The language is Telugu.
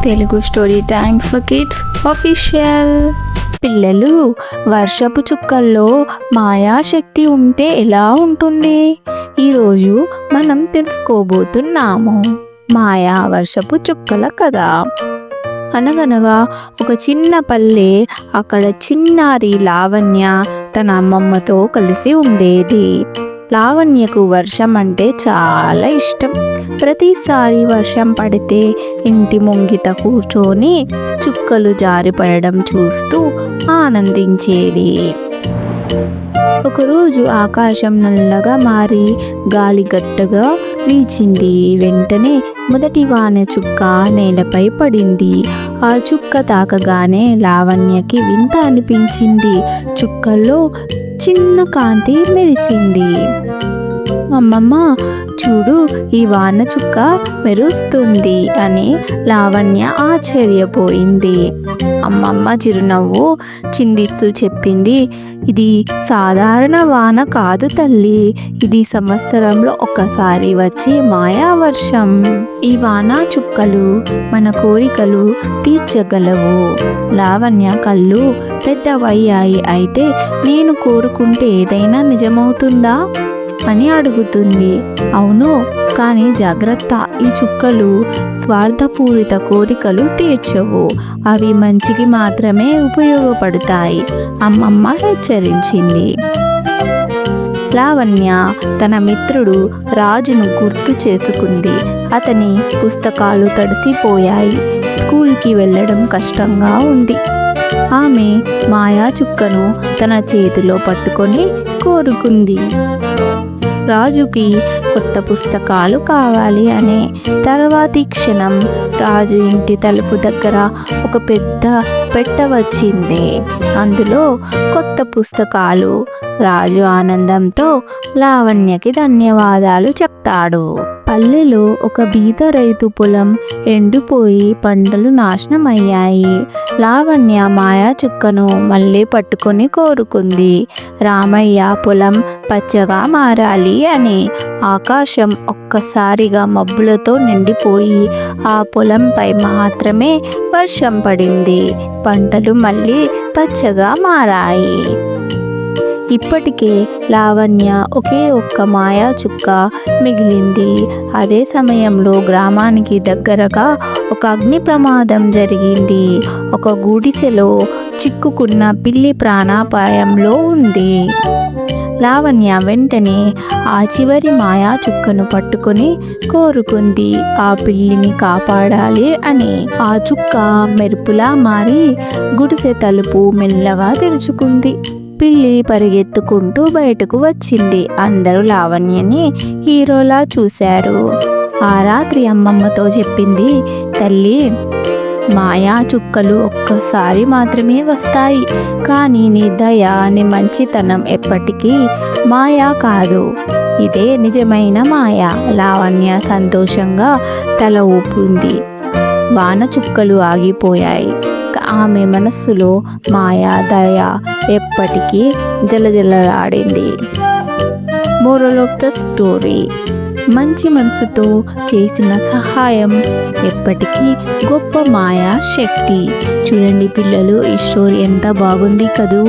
Telugu story time for kids official. పిల్లలు, వర్షపు చుక్కల్లో మాయాశక్తి ఉంటే ఎలా ఉంటుంది? ఈరోజు మనం తెలుసుకోబోతున్నాము. మాయా వర్షపు చుక్కల కథ. అనగనగా ఒక చిన్న పల్లె. అక్కడ చిన్నారి లావణ్య తన అమ్మమ్మతో కలిసి ఉండేది. లావణ్యకు వర్షం అంటే చాలా ఇష్టం. ప్రతిసారి వర్షం పడితే ఇంటి ముంగిట కూర్చొని చుక్కలు జారిపడడం చూస్తూ ఆనందించేది. ఒకరోజు ఆకాశం నల్లగా మారి గాలి గట్టగా వీచింది. వెంటనే మొదటి వాన చుక్క నేలపై పడింది. ఆ చుక్క తాకగానే లావణ్యకి వింత అనిపించింది. చుక్కల్లో చిన్న కాంతి మెరిసింది. అమ్మమ్మ చూడు, ఈ వాన చుక్క మెరుస్తుంది అని లావణ్య ఆశ్చర్యపోయింది. అమ్మమ్మ చిరునవ్వు చిందిస్తూ చెప్పింది, ఇది సాధారణ వాన కాదు తల్లి, ఇది సంవత్సరంలో ఒక్కసారి వచ్చే మాయా వర్షం. ఈ వాన చుక్కలు మన కోరికలు తీర్చగలవు. లావణ్య కళ్ళు పెద్దవయ్యాయి. అయితే నేను కోరుకుంటే ఏదైనా నిజమవుతుందా అని అడుగుతుంది. అవును, కానీ జాగ్రత్త, ఈ చుక్కలు స్వార్థపూరిత కోరికలు తీర్చవు, అవి మంచికి మాత్రమే ఉపయోగపడతాయి, అమ్మమ్మ హెచ్చరించింది. లావణ్య తన మిత్రుడు రాజును గుర్తు చేసుకుంది. అతని పుస్తకాలు తడిసిపోయాయి. స్కూల్కి వెళ్ళడం కష్టంగా ఉంది. ఆమె మాయా చుక్కను తన చేతిలో పట్టుకొని కోరుకుంది. రాజుకి కొత్త పుస్తకాలు కావాలి అనే. తర్వాతి క్షణం రాజు ఇంటి తలుపు దగ్గర ఒక పెద్ద పెట్టె వచ్చింది. అందులో కొత్త పుస్తకాలు. రాజు ఆనందంతో లావణ్యకి ధన్యవాదాలు చెప్తాడు. పల్లెలో ఒక బీద రైతు పొలం ఎండిపోయి పంటలు నాశనమయ్యాయి. లావణ్య మాయా చుక్కను మళ్ళీ పట్టుకొని కోరుకుంది. రామయ్య పొలం పచ్చగా మారాలి అని. ఆకాశం ఒక్కసారిగా మబ్బులతో నిండిపోయి ఆ పొలంపై మాత్రమే వర్షం పడింది. పంటలు మళ్ళీ పచ్చగా మారాయి. ఇప్పటికే లావణ్య ఒకే ఒక్క మాయా చుక్క మిగిలింది. అదే సమయంలో గ్రామానికి దగ్గరగా ఒక అగ్ని ప్రమాదం జరిగింది. ఒక గుడిసెలో చిక్కుకున్న పిల్లి ప్రాణాపాయంలో ఉంది. లావణ్య వెంటనే ఆ చివరి మాయా చుక్కను పట్టుకొని కోరుకుంది, ఆ పిల్లిని కాపాడాలి అని. ఆ చుక్క మెరుపులా మారి గుడిసె తలుపు మెల్లగా తెరుచుకుంది. పిల్లి పరిగెత్తుకుంటూ బయటకు వచ్చింది. అందరూ లావణ్యని హీరోలా చూశారు. ఆ రాత్రి అమ్మమ్మతో చెప్పింది, తల్లి, మాయా చుక్కలు ఒక్కసారి మాత్రమే వస్తాయి, కానీ నీ దయ, నీ మంచితనం ఎప్పటికీ మాయా కాదు, ఇదే నిజమైన మాయా. లావణ్య సంతోషంగా తల ఊపింది. వాన చుక్కలు ఆగిపోయాయి. ఆమె మనస్సులో మాయా దయ ఎప్పటికీ జలజలలాడింది. మోరల్ ఆఫ్ ద స్టోరీ: మంచి మనసుతో చేసిన సహాయం ఎప్పటికీ గొప్ప మాయా శక్తి. చూడండి పిల్లలు, ఈ స్టోరీ ఎంత బాగుంది కదూ.